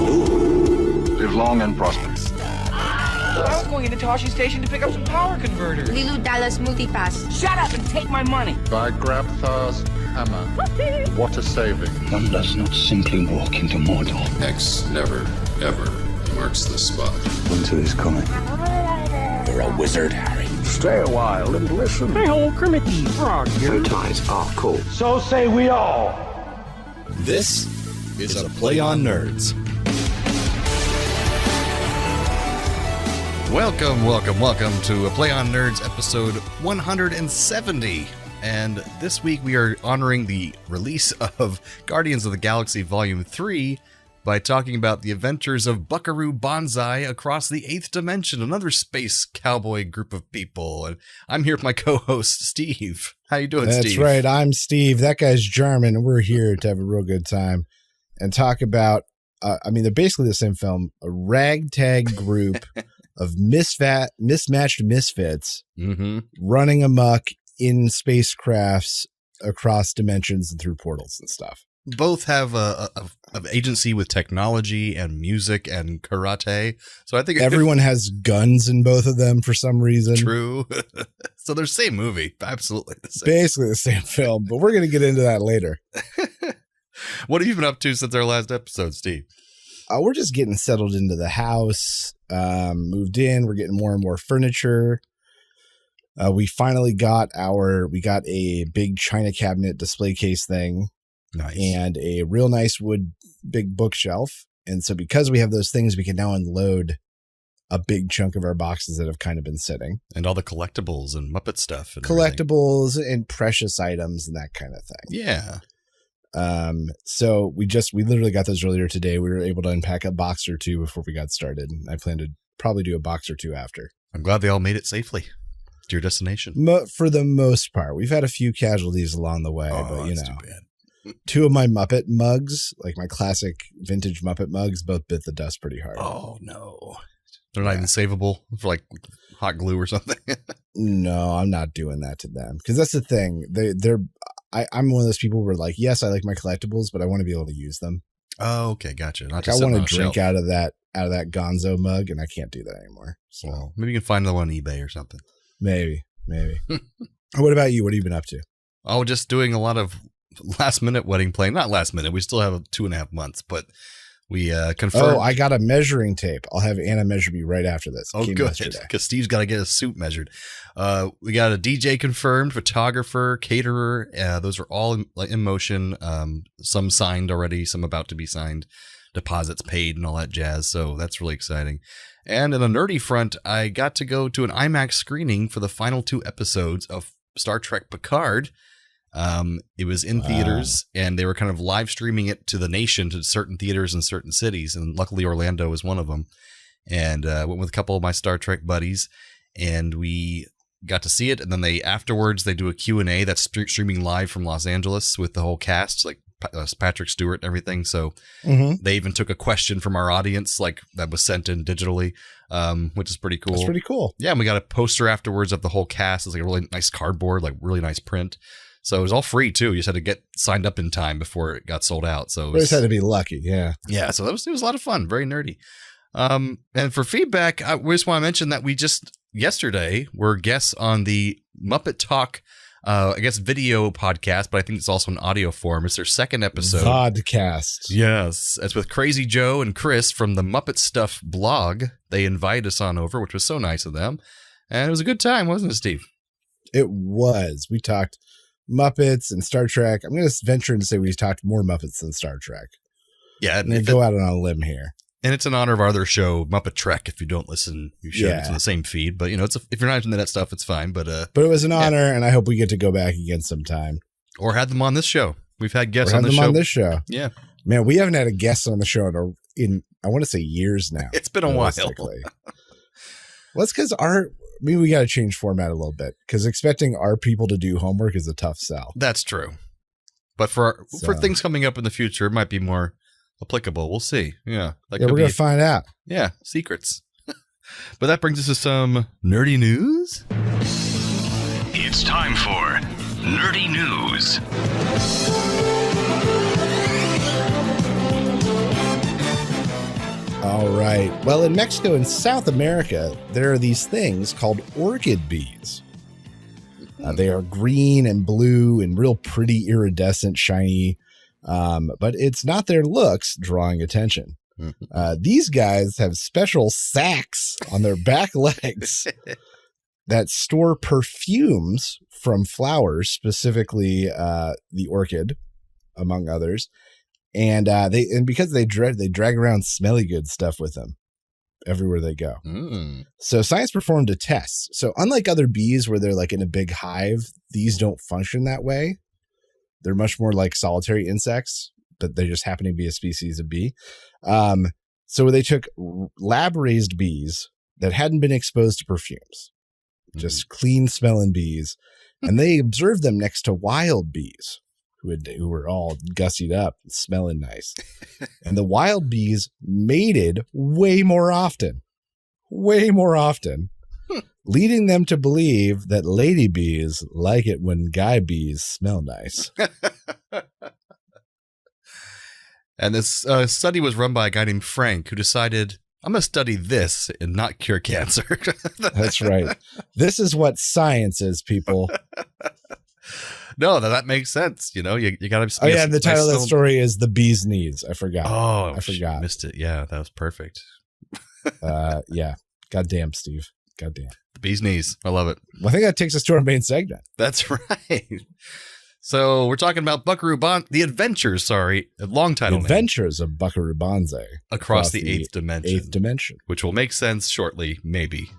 Live long and prosper. I was going into Toshi Station to pick up some power converters. Lilu Dallas Multipass. Shut up and take my money. By Grabthar's hammer. What a saving. One does not simply walk into Mordor. X never, ever marks the spot. Winter is coming. You're a wizard, Harry. Stay a while and listen. Hey, old Kermit the Frog. Bow ties are cool. So say we all. This is a Play on Nerds. Welcome to a Play on Nerds episode 170. And this week we are honoring the release of Guardians of the Galaxy Volume 3 by talking about the adventures of Buckaroo Banzai across the 8th dimension, another space cowboy group of people. And I'm here with my co-host, Steve. How you doing, Steve? That's right. I'm Steve. That guy's German, and we're here to have a real good time and talk about, they're basically the same film, a ragtag group of mismatched misfits running amok in spacecrafts across dimensions and through portals and stuff. Both have a agency with technology and music and karate. So I think everyone has guns in both of them for some reason. True. So they're the same movie. Absolutely the same. Basically the same film, but we're going to get into that later. What have you been up to since our last episode, Steve? We're just getting settled into the house, moved in. We're getting more and more furniture. We finally got a big china cabinet display case thing. Nice. And a real nice wood big bookshelf. And so because we have those things, we can now unload a big chunk of our boxes that have kind of been sitting. And all the collectibles and Muppet stuff. And collectibles and precious items and that kind of thing. Yeah. So we literally got those earlier today. We were able to unpack a box or two before we got started. I plan to probably do a box or two after. I'm glad they all made it safely to your destination. For the most part. We've had a few casualties along the way, but that's too bad. Two of my Muppet mugs, like my classic vintage Muppet mugs, both bit the dust pretty hard. Oh, no. They're not even savable for like hot glue or something. No, I'm not doing that to them. Because that's the thing. I'm one of those people where like, yes, I like my collectibles, but I want to be able to use them. Oh, okay. Gotcha. Like I want to drink out of that gonzo mug, and I can't do that anymore. So well, maybe you can find the one on eBay or something. Maybe. What about you? What have you been up to? Oh, just doing a lot of last minute wedding planning. Not last minute. We still have 2.5 months, but we confirmed. Oh, I got a measuring tape. I'll have Anna measure me right after this. Oh, good. Because Steve's got to get his suit measured. We got a DJ confirmed, photographer, caterer. Those are all in motion. Some signed already, some about to be signed. Deposits paid and all that jazz. So that's really exciting. And in a nerdy front, I got to go to an IMAX screening for the final 2 episodes of Star Trek Picard. It was in theaters, and they were kind of live streaming it to the nation, to certain theaters in certain cities, and luckily Orlando was one of them. And went with a couple of my Star Trek buddies, and we got to see it. And then afterwards they do a Q&A that's streaming live from Los Angeles with the whole cast, like Patrick Stewart and everything. So they even took a question from our audience, like that was sent in digitally, which is pretty cool. That's pretty cool. Yeah, and we got a poster afterwards of the whole cast. It's like a really nice cardboard, like really nice print. So it was all free too. You just had to get signed up in time before it got sold out. So we just had to be lucky. Yeah. Yeah. So it was a lot of fun. Very nerdy. And for feedback, we just want to mention that we just yesterday were guests on the Muppet Talk, video podcast, but I think it's also an audio form. It's their second episode. Podcast. Yes. It's with Crazy Joe and Chris from the Muppet Stuff blog. They invited us on over, which was so nice of them. And it was a good time, wasn't it, Steve? It was. We talked Muppets and Star Trek. I'm going to venture and say we talked more Muppets than Star Trek. Yeah. And go out on a limb here. And it's in honor of our other show, Muppet Trek. If you don't listen, you should. Yeah. It's on the same feed. But, if you're not into that stuff, it's fine. But it was an honor, and I hope we get to go back again sometime. Or had them on this show. We've had guests on this show. Yeah. Man, we haven't had a guest on the show in I want to say years now. It's been a while. Well, it's because we got to change format a little bit, because expecting our people to do homework is a tough sell. That's true. But for things coming up in the future, it might be more applicable. We'll see. Yeah. We're going to find out. Yeah. Secrets. But that brings us to some nerdy news. It's time for Nerdy News. Right. Well, in Mexico and South America, there are these things called orchid bees. They are green and blue and real pretty, iridescent, shiny. But it's not their looks drawing attention. These guys have special sacs on their back legs that store perfumes from flowers, specifically the orchid, among others. And because they drag around smelly good stuff with them everywhere they go. So science performed a test. So unlike other bees where they're like in a big hive, these don't function that way. They're much more like solitary insects, but they just happen to be a species of bee. So they took lab-raised bees that hadn't been exposed to perfumes, just clean smelling bees, and they observed them next to wild bees who were all gussied up, smelling nice. And the wild bees mated way more often, leading them to believe that lady bees like it when guy bees smell nice. And this study was run by a guy named Frank who decided, I'm going to study this and not cure cancer. That's right. This is what science is, people. No, that makes sense. You know, you got to. Oh, yeah. The title of that story is The Bee's Knees. I forgot. Oh, I forgot. Missed it. Yeah, that was perfect. Yeah. Goddamn, Steve. Goddamn. The Bee's Knees. I love it. Well, I think that takes us to our main segment. That's right. So we're talking about The Adventures, a long title name. Adventures of Buckaroo Banzai. Across the eighth dimension. Eighth dimension. Which will make sense shortly, maybe.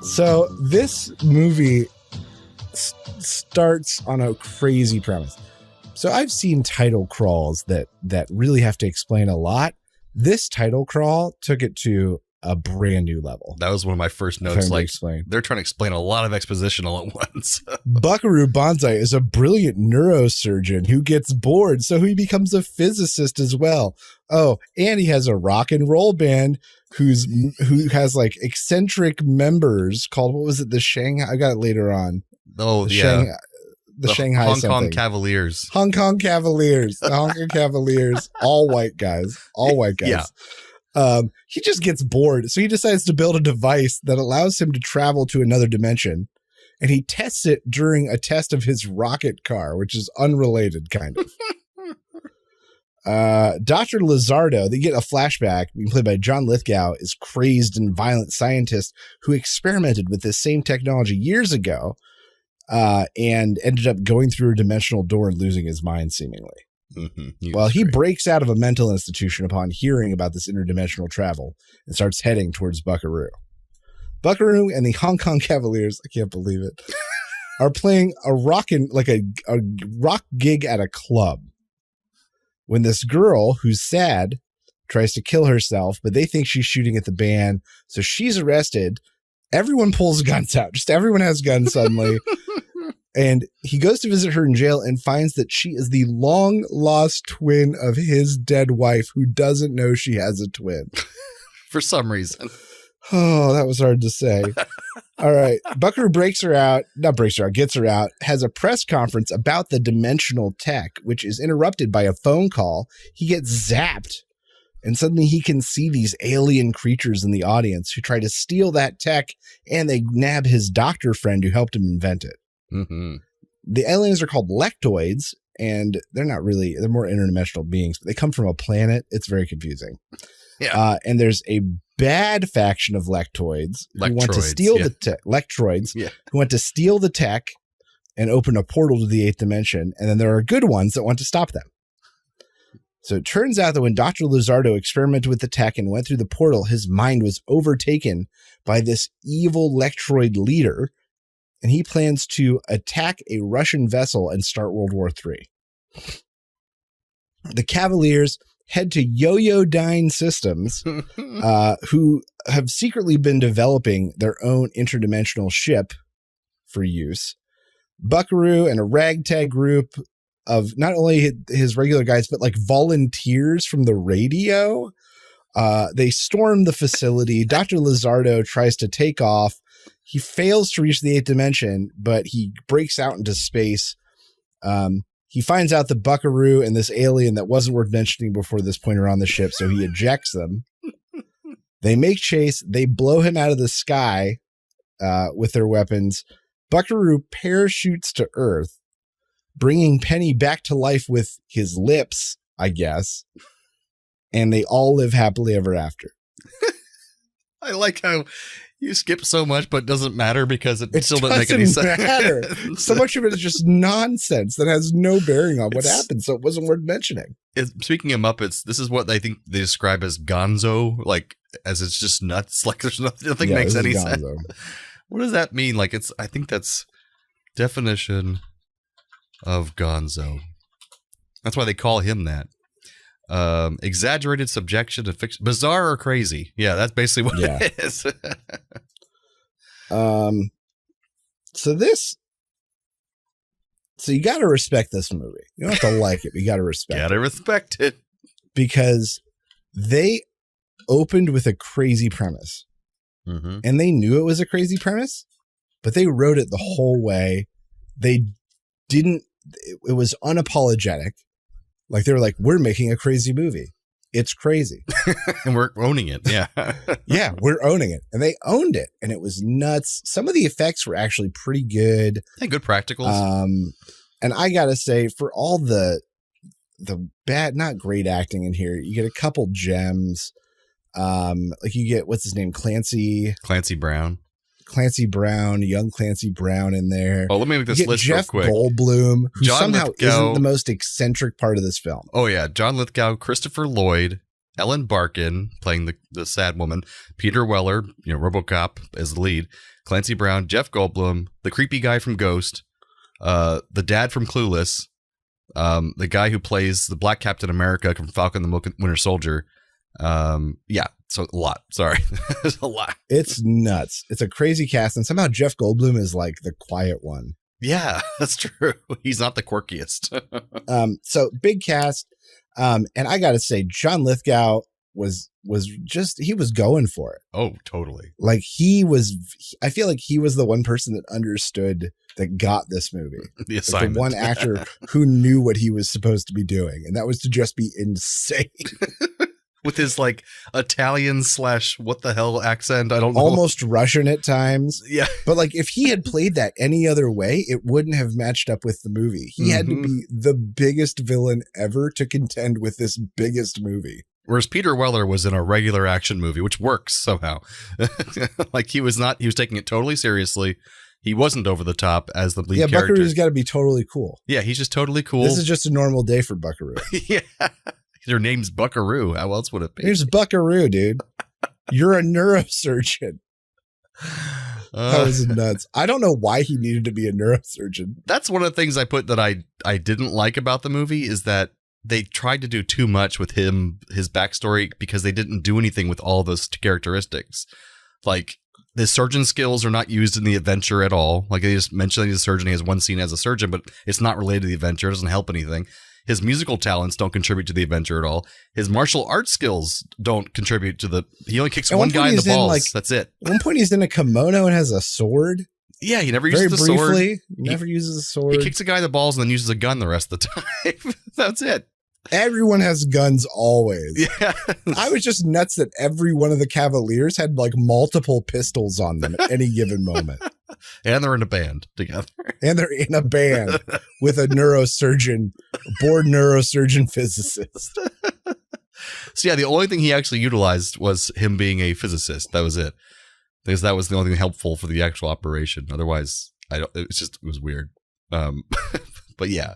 So this movie starts on a crazy premise. So I've seen title crawls that really have to explain a lot. This title crawl took it to a brand new level. That was one of my first notes. Like, they're trying to explain a lot of exposition all at once. Buckaroo Banzai is a brilliant neurosurgeon who gets bored, so he becomes a physicist as well. Oh, and he has a rock and roll band who has like eccentric members called, what was it? The Shanghai. I got it later on. Oh, The Shanghai Hong something. Kong Cavaliers. Hong Kong Cavaliers. The Hong Kong Cavaliers. All white guys. Yeah. He just gets bored. So he decides to build a device that allows him to travel to another dimension. And he tests it during a test of his rocket car, which is unrelated, kind of. Dr. Lizardo, they get a flashback being played by John Lithgow, is crazed and violent scientist who experimented with this same technology years ago. And ended up going through a dimensional door and losing his mind, seemingly. He breaks out of a mental institution upon hearing about this interdimensional travel and starts heading towards Buckaroo. Buckaroo and the Hong Kong Cavaliers, I can't believe it, are playing a rock gig at a club when this girl who's sad tries to kill herself, but they think she's shooting at the band, so she's arrested. Everyone pulls guns out. Just everyone has guns suddenly. And he goes to visit her in jail and finds that she is the long-lost twin of his dead wife who doesn't know she has a twin. For some reason. Oh, that was hard to say. All right. Buckaroo gets her out, has a press conference about the dimensional tech, which is interrupted by a phone call. He gets zapped. And suddenly he can see these alien creatures in the audience who try to steal that tech, and they nab his doctor friend who helped him invent it. The aliens are called lectoids, and they're more interdimensional beings, but they come from a planet. It's very confusing. Yeah. And there's a bad faction of lectoids who want to steal the tech. Lectroids who want to steal the tech and open a portal to the eighth dimension. And then there are good ones that want to stop them. So it turns out that when Dr. Lizardo experimented with the tech and went through the portal, his mind was overtaken by this evil lectroid leader, and he plans to attack a Russian vessel and start World War III. The Cavaliers head to Yo-Yo-Dyne Systems, who have secretly been developing their own interdimensional ship for use. Buckaroo and a ragtag group of not only his regular guys, but like volunteers from the radio. They storm the facility. Dr. Lizardo tries to take off. He fails to reach the 8th dimension, but he breaks out into space. He finds out the Buckaroo and this alien that wasn't worth mentioning before this point are on the ship, so he ejects them. They make chase. They blow him out of the sky with their weapons. Buckaroo parachutes to Earth, bringing Penny back to life with his lips, I guess. And they all live happily ever after. I like how you skip so much, but it doesn't matter because it still doesn't make any sense. Matter. So much of it is just nonsense that has no bearing on what happened, so it wasn't worth mentioning. Speaking of Muppets, this is what I think they describe as gonzo, like as it's just nuts. Like there's nothing makes any sense. What does that mean? Like I think that's definition of gonzo. That's why they call him that. Exaggerated subjection to fiction, bizarre or crazy. Yeah, that's basically what it is. So you got to respect this movie. You don't have to like it, but you got to respect it. Gotta respect it. Because they opened with a crazy premise. Mm-hmm. And they knew it was a crazy premise, but they wrote it the whole way. They didn't, it was unapologetic. Like they were like, we're making a crazy movie. It's crazy. And we're owning it. Yeah. Yeah, we're owning it. And they owned it. And it was nuts. Some of the effects were actually pretty good. Yeah, good practicals. And I got to say, for all the bad, not great acting in here, you get a couple gems. Like you get, what's his name? Clancy Brown, young Clancy Brown in there. Oh, let me make this list Jeff real quick. Goldblum, who John somehow Lithgow, isn't the most eccentric part of this film. Oh yeah, John Lithgow, Christopher Lloyd, Ellen Barkin playing the sad woman, Peter Weller, RoboCop as the lead, Clancy Brown, Jeff Goldblum, the creepy guy from Ghost, the dad from Clueless, the guy who plays the Black Captain America from Falcon the Winter Soldier. So a lot. Sorry. There's a lot. It's nuts. It's a crazy cast. And somehow Jeff Goldblum is like the quiet one. Yeah, that's true. He's not the quirkiest. So big cast. And I got to say, John Lithgow was just, he was going for it. Oh, totally. Like I feel like he was the one person that understood, that got this movie. The assignment. Like the one actor who knew what he was supposed to be doing. And that was to just be insane. With his like Italian / what the hell accent. I don't know. Almost Russian at times. Yeah. But like if he had played that any other way, it wouldn't have matched up with the movie. He had to be the biggest villain ever to contend with this biggest movie. Whereas Peter Weller was in a regular action movie, which works somehow. Like he was taking it totally seriously. He wasn't over the top as the lead character. Buckaroo's got to be totally cool. Yeah, he's just totally cool. This is just a normal day for Buckaroo. Yeah. Their name's Buckaroo. How else would it be? Here's Buckaroo, dude. You're a neurosurgeon. That was nuts. I don't know why he needed to be a neurosurgeon. That's one of the things I put that I didn't like about the movie is that they tried to do too much with his backstory because they didn't do anything with all those characteristics. Like the surgeon skills are not used in the adventure at all. Like they just mentioned he's a surgeon. He has one scene as a surgeon, but it's not related to the adventure. It doesn't help anything. His musical talents don't contribute to the adventure at all. His martial arts skills don't contribute to he only kicks one guy in the balls. That's it. At one point he's in a kimono and has a sword. Yeah, he never uses the sword. Never uses a sword. He kicks a guy in the balls and then uses a gun the rest of the time. That's it. Everyone has guns always. Yeah. I was just nuts that every one of the Cavaliers had like multiple pistols on them at any given moment. And they're in a band together. And they're in a band with a bored neurosurgeon physicist. So yeah, the only thing he actually utilized was him being a physicist. That was it. Because that was the only thing helpful for the actual operation. Otherwise, it was weird. But yeah.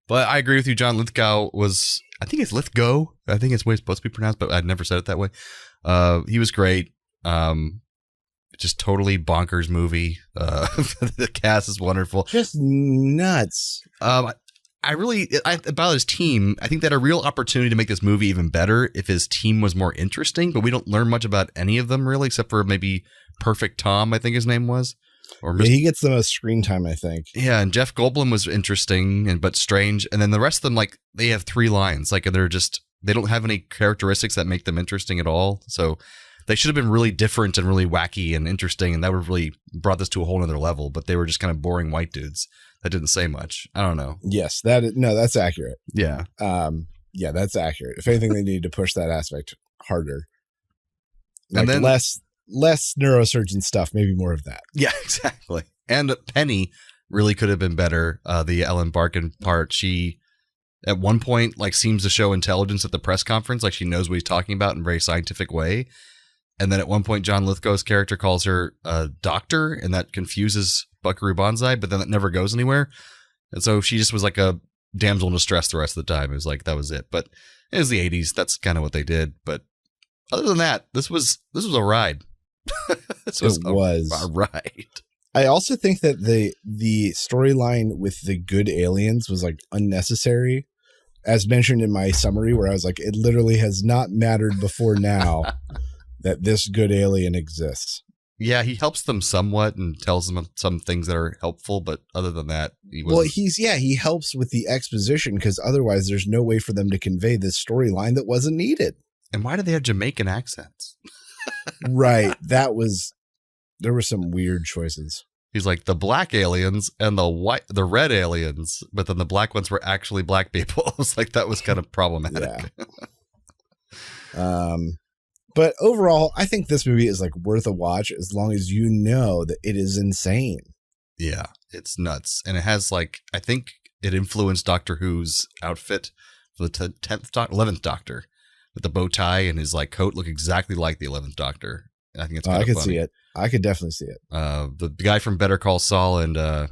But I agree with you. John Lithgow I think it's Lithgow. I think it's the way it's supposed to be pronounced, but I'd never said it that way. He was great. Just totally bonkers movie. The cast is wonderful. Just nuts. About his team, I think they had a real opportunity to make this movie even better if his team was more interesting, but we don't learn much about any of them really, except for maybe Perfect Tom, I think his name was. Or he gets the most screen time, I think. Yeah, and Jeff Goldblum was interesting but strange. And then the rest of them, like, they have 3 lines. Like, they don't have any characteristics that make them interesting at all. So They should have been really different and really wacky and interesting, and that would have really brought this to a whole other level. But they were just kind of boring white dudes that didn't say much. I don't know. Yes, that's accurate. Yeah. Yeah, that's accurate. If anything, they needed to push that aspect harder. Like, and then less neurosurgeon stuff, maybe more of that. Yeah, exactly. And Penny really could have been better. The Ellen Barkin part, she at one point like seems to show intelligence at the press conference, like she knows what he's talking about in a very scientific way. And then at one point, John Lithgow's character calls her a doctor, and that confuses Buckaroo Banzai, but then it never goes anywhere. And so she just was like a damsel in distress the rest of the time. It was like, that was it. But it was the 80s. That's kind of what they did. But other than that, this was a ride. This was a ride. I also think that the storyline with the good aliens was like unnecessary, as mentioned in my summary, where I was like, it literally has not mattered before now that this good alien exists. Yeah, he helps them somewhat and tells them some things that are helpful, but other than that, he helps with the exposition, because otherwise there's no way for them to convey this storyline that wasn't needed. And why do they have Jamaican accents? Right. There were some weird choices. He's like the black aliens and the red aliens, but then the black ones were actually black people. I was like, that was kind of problematic. Yeah. But overall, I think this movie is like worth a watch as long as you know that it is insane. Yeah, it's nuts. And it has like, I think it influenced Doctor Who's outfit for the 11th Doctor, with the bow tie and his like coat look exactly like the 11th Doctor. I think it's kind of funny. See it. I could definitely see it. The guy from Better Call Saul and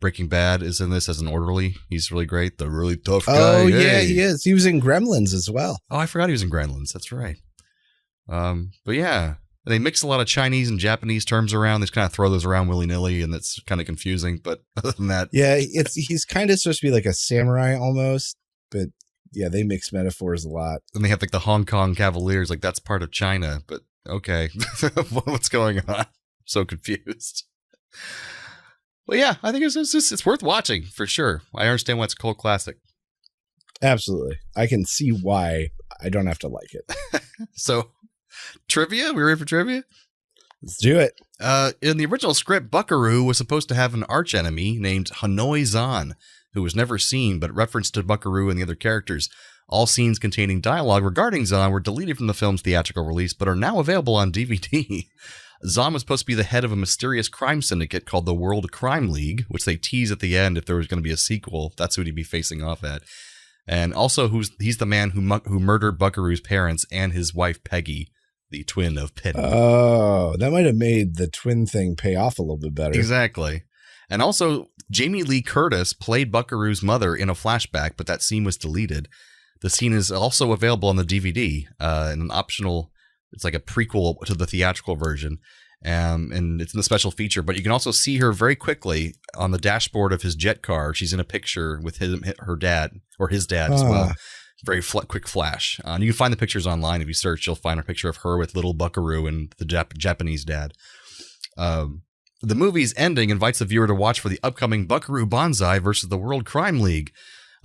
Breaking Bad is in this as an orderly. He's really great. The really tough guy. Oh, yeah, he is. He was in Gremlins as well. Oh, I forgot he was in Gremlins. That's right. But yeah, they mix a lot of Chinese and Japanese terms around. They just kind of throw those around willy-nilly, and it's kind of confusing. But other than that, yeah, he's kind of supposed to be like a samurai almost, but yeah, they mix metaphors a lot. And they have like the Hong Kong Cavaliers, like that's part of China, but okay, what's going on? I'm so confused. But yeah, I think it's worth watching for sure. I understand why it's a cult classic. Absolutely, I can see why I don't have to like it. So, trivia? We ready for trivia? Let's do it. In the original script, Buckaroo was supposed to have an archenemy named Hanoi Zan, who was never seen but referenced to Buckaroo and the other characters. All scenes containing dialogue regarding Zan were deleted from the film's theatrical release, but are now available on DVD. Zan was supposed to be the head of a mysterious crime syndicate called the World Crime League, which they tease at the end if there was going to be a sequel. That's who he'd be facing off at. And also, he's the man who murdered Buckaroo's parents and his wife Peggy, the twin of Penny. Oh, that might have made the twin thing pay off a little bit better. Exactly. And also, Jamie Lee Curtis played Buckaroo's mother in a flashback, but that scene was deleted. The scene is also available on the DVD in an optional, it's like a prequel to the theatrical version. And it's in the special feature, but you can also see her very quickly on the dashboard of his jet car. She's in a picture with her dad, or his dad as well. Very quick flash. You can find the pictures online. If you search, you'll find a picture of her with little Buckaroo and the Japanese dad. The movie's ending invites the viewer to watch for the upcoming Buckaroo Banzai versus the World Crime League.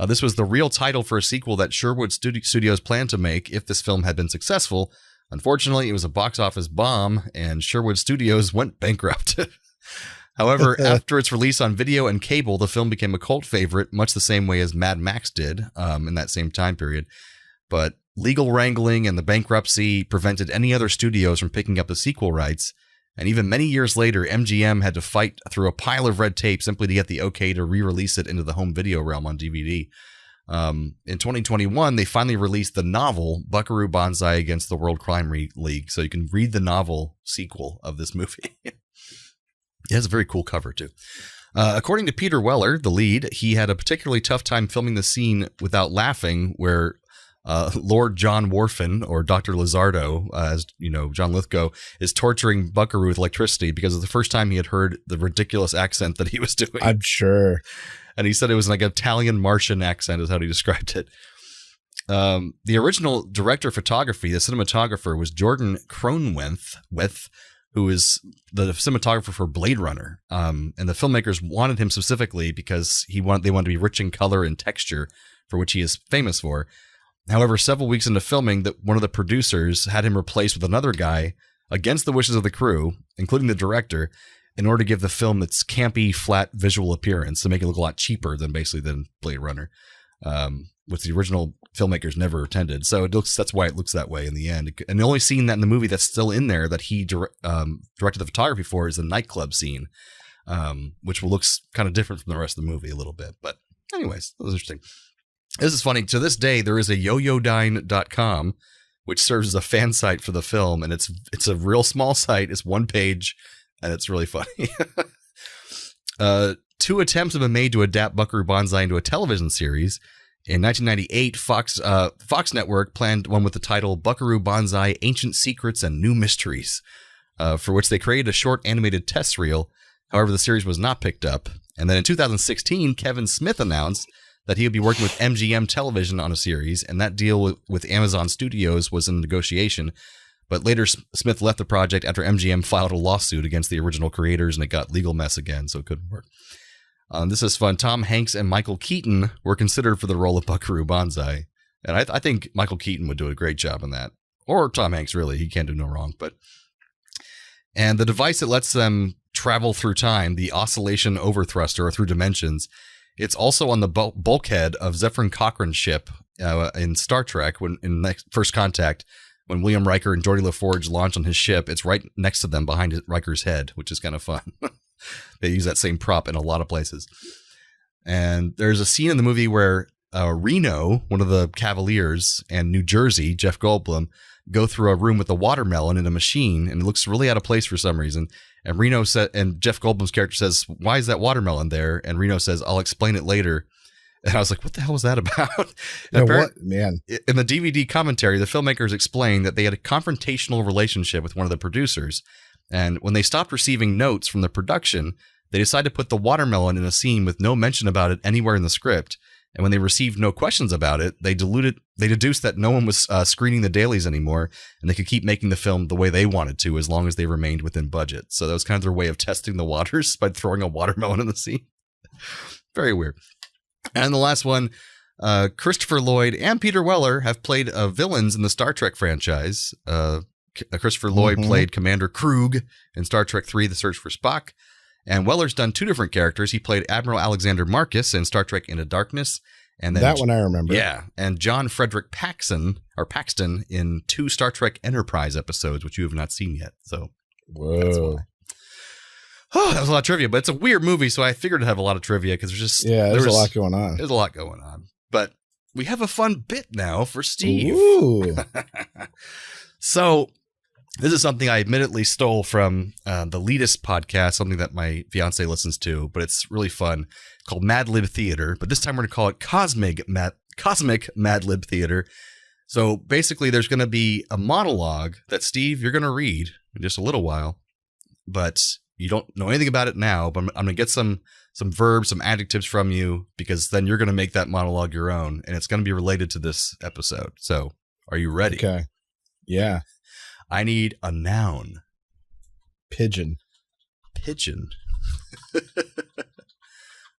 This was the real title for a sequel that Sherwood Studios planned to make if this film had been successful. Unfortunately, it was a box office bomb, and Sherwood Studios went bankrupt. However, after its release on video and cable, the film became a cult favorite, much the same way as Mad Max did in that same time period. But legal wrangling and the bankruptcy prevented any other studios from picking up the sequel rights. And even many years later, MGM had to fight through a pile of red tape simply to get the okay to re-release it into the home video realm on DVD. In 2021, they finally released the novel Buckaroo Banzai against the World Crime League, so you can read the novel sequel of this movie. It has a very cool cover, too. According to Peter Weller, the lead, he had a particularly tough time filming the scene without laughing where Lord John Wharfen, or Dr. Lizardo, as you know, John Lithgow, is torturing Buckaroo with electricity because it was the first time he had heard the ridiculous accent that he was doing. I'm sure. And he said it was like an Italian Martian accent is how he described it. The original director of photography, the cinematographer, was Jordan Cronenweth, who is the cinematographer for Blade Runner. And the filmmakers wanted him specifically because they wanted to be rich in color and texture, for which he is famous for. However, several weeks into filming, that one of the producers had him replaced with another guy against the wishes of the crew, including the director, in order to give the film its campy, flat visual appearance to make it look a lot cheaper than Blade Runner, which the original filmmakers never intended. So that's why it looks that way in the end. And the only scene that in the movie that's still in there that he directed the photography for is the nightclub scene, which looks kind of different from the rest of the movie a little bit. But anyways, that was interesting. This is funny. To this day, there is a yoyodyne.com, which serves as a fan site for the film, and it's a real small site. It's one page, and it's really funny. 2 attempts have been made to adapt Buckaroo Banzai into a television series. In 1998, Fox Network planned one with the title Buckaroo Banzai: Ancient Secrets and New Mysteries, for which they created a short animated test reel. However, the series was not picked up. And then in 2016, Kevin Smith announced that he would be working with MGM Television on a series, and that deal with Amazon Studios was in negotiation. But later, Smith left the project after MGM filed a lawsuit against the original creators, and it got legal mess again, so it couldn't work. This is fun. Tom Hanks and Michael Keaton were considered for the role of Buckaroo Banzai, and I think Michael Keaton would do a great job in that. Or Tom Hanks, really. He can't do no wrong. And the device that lets them travel through time, the oscillation overthruster, or through dimensions, it's also on the bulkhead of Zefram Cochrane's ship in Star Trek, in First Contact, when William Riker and Geordi LaForge launch on his ship. It's right next to them behind Riker's head, which is kind of fun. They use that same prop in a lot of places. And there's a scene in the movie where Reno, one of the Cavaliers, and New Jersey, Jeff Goldblum, go through a room with a watermelon in a machine, and it looks really out of place for some reason. And Jeff Goldblum's character says, "Why is that watermelon there?" And Reno says, "I'll explain it later." And I was like, what the hell was that about? Man. In the DVD commentary, the filmmakers explained that they had a confrontational relationship with one of the producers. And when they stopped receiving notes from the production, they decided to put the watermelon in a scene with no mention about it anywhere in the script. And when they received no questions about it, they deduced that no one was screening the dailies anymore, and they could keep making the film the way they wanted to, as long as they remained within budget. So that was kind of their way of testing the waters by throwing a watermelon in the scene. Very weird. And the last one, Christopher Lloyd and Peter Weller have played villains in the Star Trek franchise. Christopher Lloyd played Commander Krug in Star Trek III, The Search for Spock. And Weller's done 2 different characters. He played Admiral Alexander Marcus in Star Trek Into Darkness. And then, that one I remember. Yeah. And John Frederick Paxton in 2 Star Trek Enterprise episodes, which you have not seen yet. So that's why. Oh, that was a lot of trivia, but it's a weird movie, so I figured it'd have a lot of trivia because there's a lot going on. There's a lot going on. But we have a fun bit now for Steve. Ooh. So this is something I admittedly stole from the Elitist podcast, something that my fiance listens to, but it's really fun, called Mad Lib Theater. But this time we're going to call it Cosmic Mad Lib Theater. So basically there's going to be a monologue that, Steve, you're going to read in just a little while, but you don't know anything about it now, but I'm going to get some verbs, some adjectives from you, because then you're going to make that monologue your own, and it's going to be related to this episode. So are you ready? Okay. Yeah. I need a noun. Pigeon.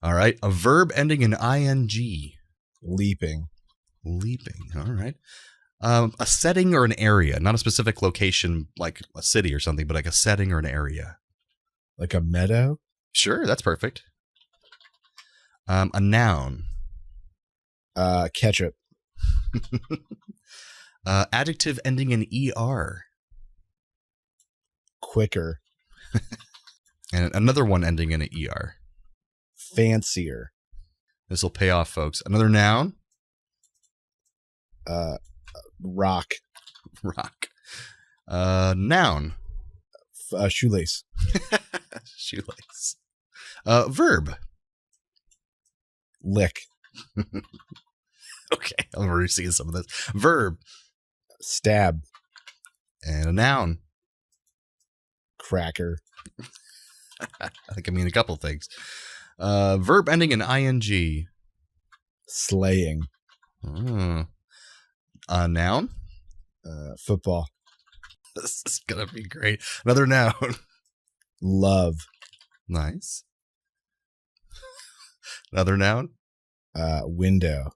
All right. A verb ending in ing. Leaping. All right. A setting or an area, not a specific location like a city or something, but like a setting or an area. Like a meadow? Sure, that's perfect. A noun. Ketchup. Adjective ending in er. Quicker. And another one ending in an er. Fancier. This will pay off, folks. Another noun. Rock. Noun. Shoelace. Shoelace. Verb. Lick. Okay, I'm already seeing some of this. Verb. Stab. And a noun. Cracker. I think I mean a couple things. Verb ending in ing. Slaying. A noun. Football. This is gonna be great. Another noun. Love. Nice. Another noun. Window.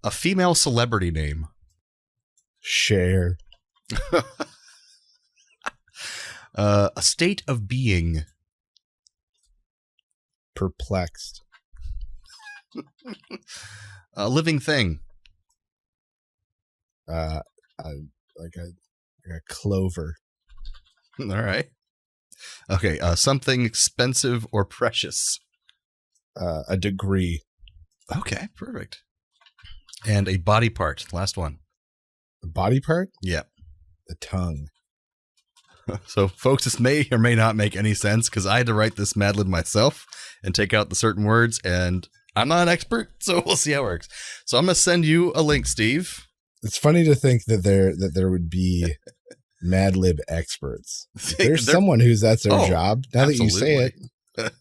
A female celebrity name. Cher. A state of being. Perplexed. A living thing. Like a clover. All right. Okay. Something expensive or precious. A degree. Okay. Perfect. And a body part. Last one. A body part? Yeah. The tongue. So, folks, this may or may not make any sense because I had to write this Mad Lib myself and take out the certain words, and I'm not an expert, so we'll see how it works. So I'm going to send you a link, Steve. It's funny to think that there would be Mad Lib experts. There's someone that's their job. Now that you say it.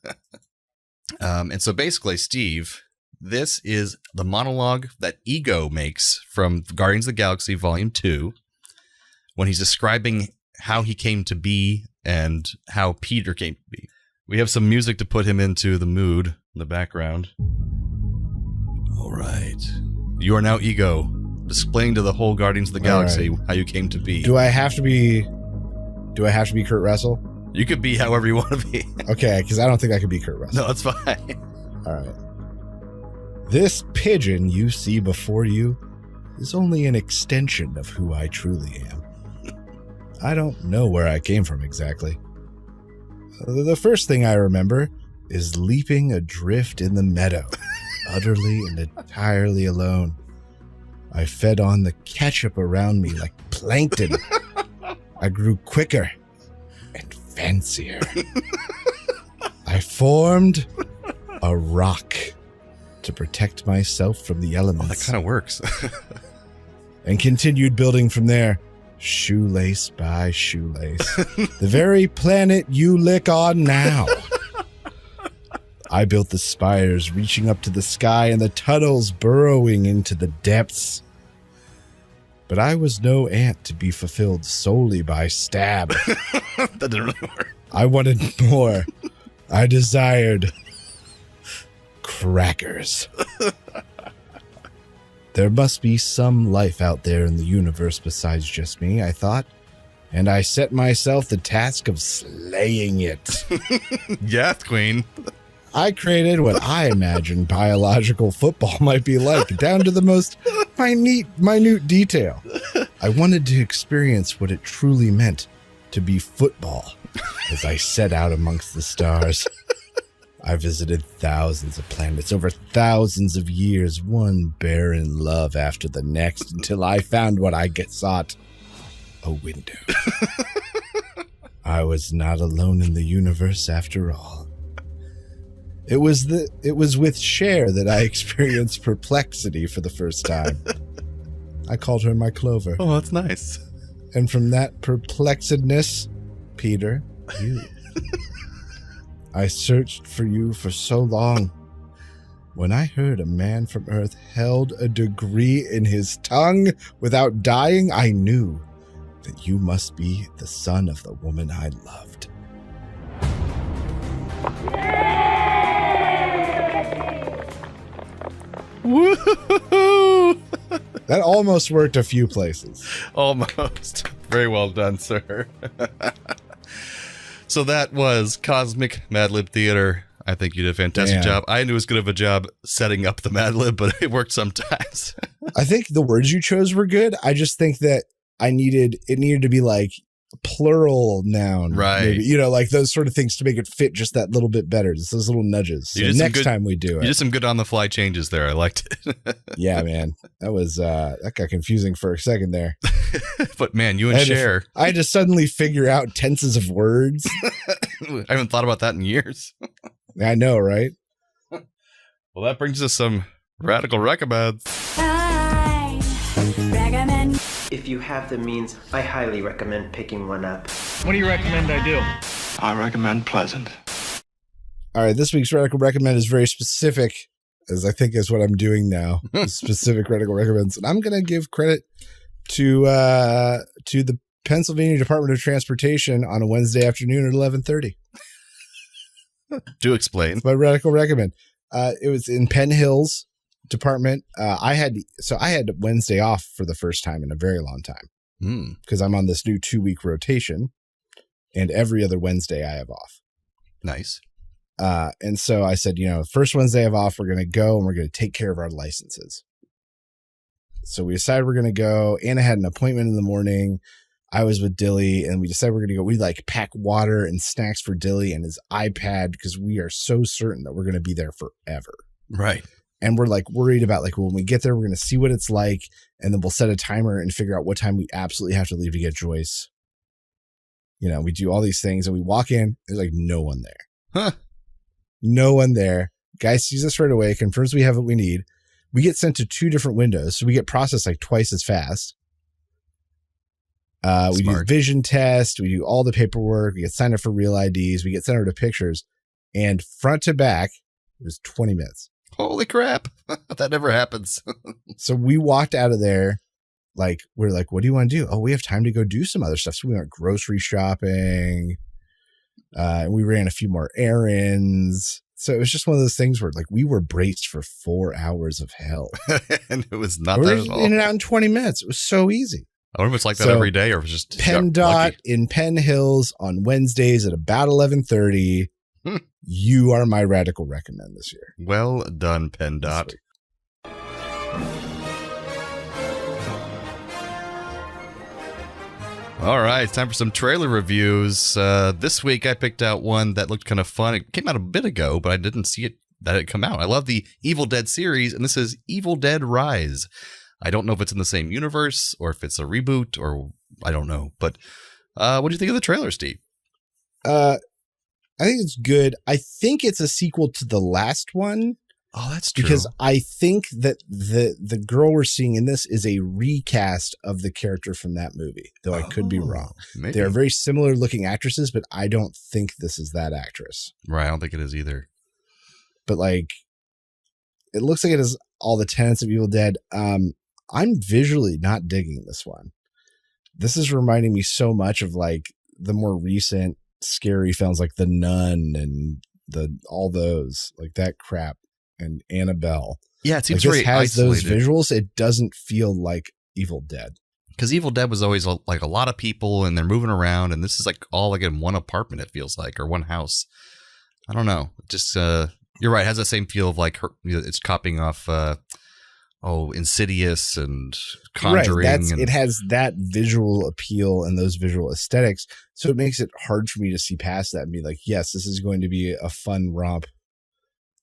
And so basically, Steve, this is the monologue that Ego makes from Guardians of the Galaxy Volume 2 when he's describing how he came to be and how Peter came to be. We have some music to put him into the mood in the background. All right. You are now Ego, displaying to the whole Guardians of the Galaxy how you came to be. Do I have to be Kurt Russell? You could be however you want to be. Okay, because I don't think I could be Kurt Russell. No, that's fine. All right. This pigeon you see before you is only an extension of who I truly am. I don't know where I came from exactly. The first thing I remember is leaping adrift in the meadow, utterly and entirely alone. I fed on the ketchup around me like plankton. I grew quicker and fancier. I formed a rock to protect myself from the elements. Oh, that kind of works. And continued building from there. Shoelace by shoelace. The very planet you lick on now. I built the spires reaching up to the sky and the tunnels burrowing into the depths. But I was no ant to be fulfilled solely by stab. That didn't really work. I wanted more. I desired crackers. There must be some life out there in the universe besides just me, I thought, and I set myself the task of slaying it. Yes, Queen. I created what I imagined biological football might be like, down to the most minute detail. I wanted to experience what it truly meant to be football as I set out amongst the stars. I visited thousands of planets over thousands of years, one barren love after the next, until I found what I sought, a window. I was not alone in the universe after all. It was with Cher that I experienced perplexity for the first time. I called her my Clover. Oh, that's nice. And from that perplexedness, Peter, you... I searched for you for so long. When I heard a man from Earth held a degree in his tongue without dying, I knew that you must be the son of the woman I loved. Woo! That almost worked a few places. Almost. Very well done, sir. So that was Cosmic Mad Lib Theater. I think you did a fantastic job. I knew as good of a job setting up the Mad Lib, but it worked sometimes. I think the words you chose were good. I just think that it needed to be like plural noun. Right. Maybe, like those sort of things to make it fit just that little bit better. Just those little nudges. So next time we do it. You did some good on the fly changes there. I liked it. Yeah, man. That got confusing for a second there. But man, you and Cher. I had to suddenly figure out tenses of words. I haven't thought about that in years. I know, right? Well, that brings us some radical recommends. I recommend. If you have the means, I highly recommend picking one up. What do you recommend I do? I recommend Pleasant. All right, this week's Radical Recommend is very specific, as I think is what I'm doing now. Specific Radical Recommends. And I'm going to give credit to the Pennsylvania Department of Transportation on a Wednesday afternoon at 11:30. Do explain. It's my Radical Recommend. It was in Penn Hills, department. I had Wednesday off for the first time in a very long time because I'm on this new 2-week rotation, and every other Wednesday I have off. Nice. And so I said, first Wednesday I have off, we're going to go and we're going to take care of our licenses. So we decided we're going to go. Anna had an appointment in the morning. I was with Dilly, and we decided we're going to go. We pack water and snacks for Dilly and his iPad because we are so certain that we're going to be there forever. Right. And we're worried about when we get there, we're going to see what it's like. And then we'll set a timer and figure out what time we absolutely have to leave to get Joyce. We do all these things and we walk in. There's no one there. Huh. No one there. Guy sees us right away, confirms we have what we need. We get sent to 2 different windows. So we get processed twice as fast. We do vision test. We do all the paperwork. We get signed up for real IDs. We get sent over to pictures, and front to back, it was 20 minutes. Holy crap. That never happens. So we walked out of there. We're what do you want to do? Oh, we have time to go do some other stuff. So we went grocery shopping. And we ran a few more errands. So it was just one of those things where we were braced for 4 hours of hell. And it was not we that were at all. in and out in 20 minutes. It was so easy. I wonder if it's like that every day or if it's just PennDOT in Penn Hills on Wednesdays at about 11:30. You are my radical recommend this year. Well done, PennDOT. All right, it's time for some trailer reviews. This week I picked out one that looked kind of fun. It came out a bit ago, but I didn't see it come out. I love the Evil Dead series, and this is Evil Dead Rise. I don't know if it's in the same universe or if it's a reboot or I don't know. But what do you think of the trailer, Steve? I think it's good. I think it's a sequel to the last one. Oh, that's true. Because I think that the girl we're seeing in this is a recast of the character from that movie, though I could be wrong. Maybe. They're very similar looking actresses, but I don't think this is that actress. Right, I don't think it is either. But it looks like it has all the tenets of Evil Dead. I'm visually not digging this one. This is reminding me so much of the more recent scary films like The Nun and all those that crap and Annabelle. Yeah, it seems very has isolated. those visuals. It doesn't feel like Evil Dead. Because Evil Dead was always a lot of people and they're moving around, and this is all in one apartment. It feels like, or one house. I don't know. Just you're right. It has the same feel of it's copying off. Insidious and Conjuring. Right, it has that visual appeal and those visual aesthetics, so it makes it hard for me to see past that and be yes, this is going to be a fun romp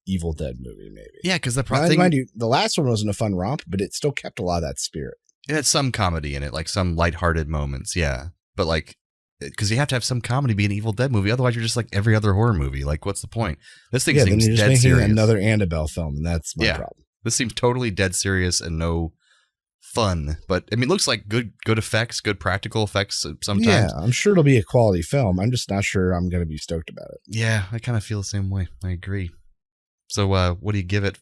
Evil Dead movie, maybe. Yeah, because the thing, mind you, the last one wasn't a fun romp, but it still kept a lot of that spirit. It had some comedy in it, some lighthearted moments, yeah. But because you have to have some comedy be an Evil Dead movie, otherwise you're just like every other horror movie. What's the point? This thing seems then you're just dead making serious. Another Annabelle film, and that's my problem. This seems totally dead serious and no fun. But it looks like good effects, good practical effects sometimes. Yeah, I'm sure it'll be a quality film. I'm just not sure I'm going to be stoked about it. Yeah, I kind of feel the same way. I agree. So what do you give it?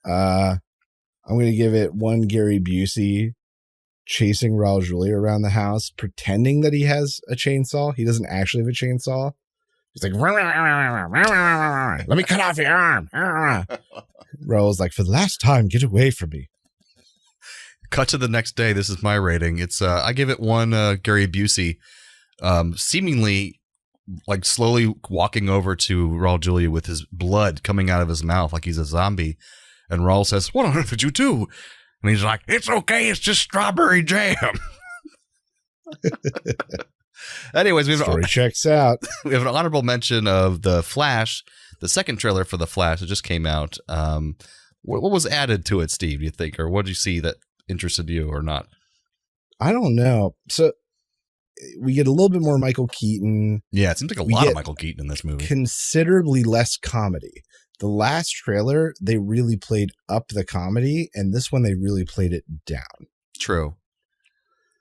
I'm going to give it 1 Gary Busey chasing Raul Julia around the house, pretending that he has a chainsaw. He doesn't actually have a chainsaw. He's like, let me cut off your arm. Raul's like, for the last time, get away from me. Cut to the next day. This is my rating. It's I give it 1 Gary Busey, seemingly slowly walking over to Raul Julia with his blood coming out of his mouth like he's a zombie. And Raul says, "What on earth did you do?" And he's like, "It's okay. It's just strawberry jam." Anyways, story checks out. We have an honorable mention of The Flash, the second trailer for The Flash. It just came out. What was added to it, Steve, do you think? Or what did you see that interested you or not? I don't know. So we get a little bit more Michael Keaton. Yeah, it seems like a lot of Michael Keaton in this movie. Considerably less comedy. The last trailer, they really played up the comedy, and this one, they really played it down. True.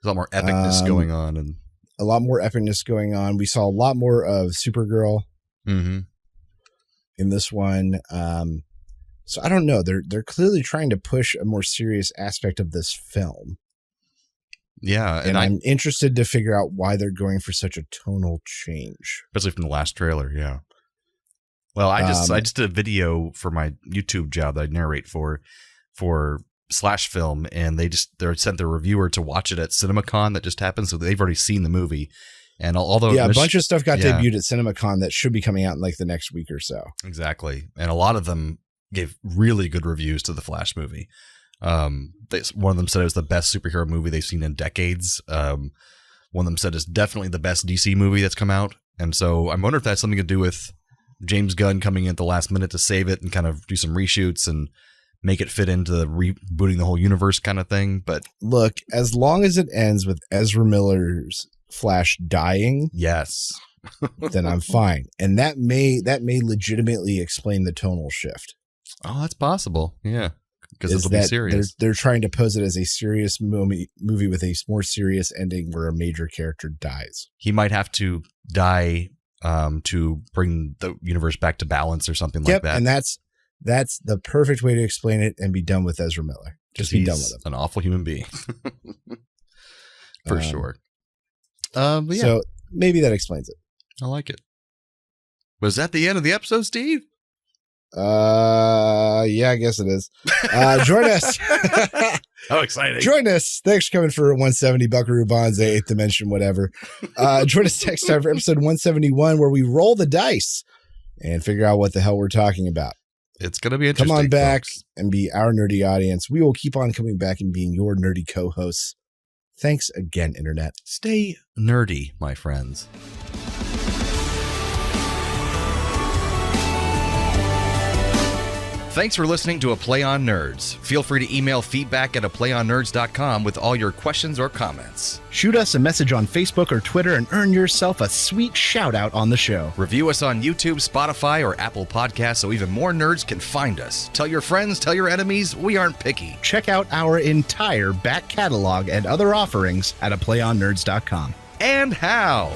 There's a lot more epicness going on. And a lot more epicness going on. We saw a lot more of Supergirl in this one. So I don't know. They're clearly trying to push a more serious aspect of this film. Yeah. And I'm interested to figure out why they're going for such a tonal change. Especially from the last trailer, yeah. Well, I just did a video for my YouTube job that I narrate for Slash Film, and they sent their reviewer to watch it at CinemaCon that just happened, so they've already seen the movie. And although a bunch of stuff got debuted at CinemaCon that should be coming out in like the next week or so. Exactly, and a lot of them gave really good reviews to the Flash movie. One of them said it was the best superhero movie they've seen in decades. One of them said it's definitely the best DC movie that's come out. And so I wonder if that's something to do with James Gunn coming in at the last minute to save it and kind of do some reshoots and make it fit into the rebooting the whole universe kind of thing. But look, as long as it ends with Ezra Miller's Flash dying, yes, then I'm fine. And that may legitimately explain the tonal shift. Oh, that's possible. Yeah. Because it'll be serious. They're trying to pose it as a serious movie with a more serious ending where a major character dies. He might have to die to bring the universe back to balance or something like that. And that's the perfect way to explain it and be done with Ezra Miller. Just be done with him. An awful human being. For sure. Yeah. So maybe that explains it. I like it. Was that the end of the episode, Steve? Yeah, I guess it is. Join us. How exciting. Join us. Thanks for coming for 170 Buckaroo Banzai, 8th Dimension, whatever. Join us next time for episode 171, where we roll the dice and figure out what the hell we're talking about. It's going to be interesting. Come on back folks. and be our nerdy audience. We will keep on coming back and being your nerdy co-hosts. Thanks again, Internet. Stay nerdy, my friends. Thanks for listening to A Play on Nerds. Feel free to email feedback at aplayonnerds.com with all your questions or comments. Shoot us a message on Facebook or Twitter and earn yourself a sweet shout out on the show. Review us on YouTube, Spotify, or Apple Podcasts so even more nerds can find us. Tell your friends, tell your enemies, we aren't picky. Check out our entire back catalog and other offerings at aplayonnerds.com. And how?